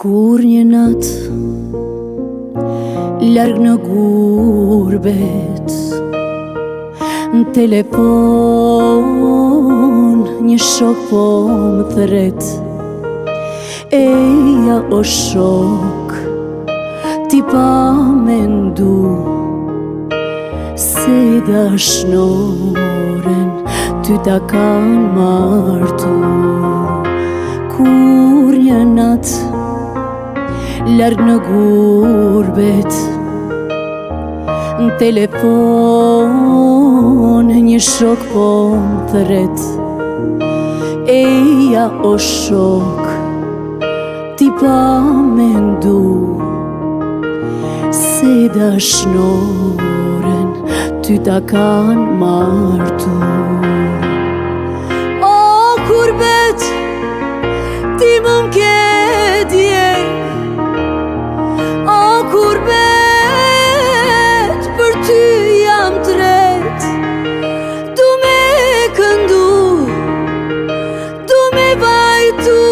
Kur një nat larg në gurbet, në telefon një shok po më thret. Eja o shok, ti pa mendu se dashnoren ty ta kanë martu. Kur një nat larg në gurbet, në telefon një shok po më thret. Eja o shok, ti pa mendu se dashnoren ty ta kanë martu. O gurbet, ti më m'ke djeg, o gurbet, për ty jam tret. Du me këndu, du me vajtu,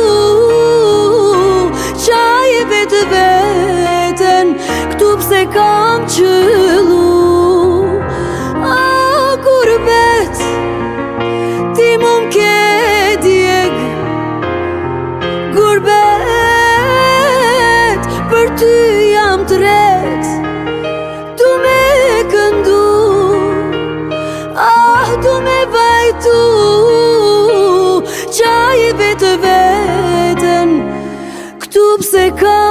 qaj e vetë veten, këtu pse kam qëllu. O gurbet, ti më m'ke djeg, gurbet, për ty jam tret. Du me këndu, du me vajtu, qaj e vetë veten, këtu pse ka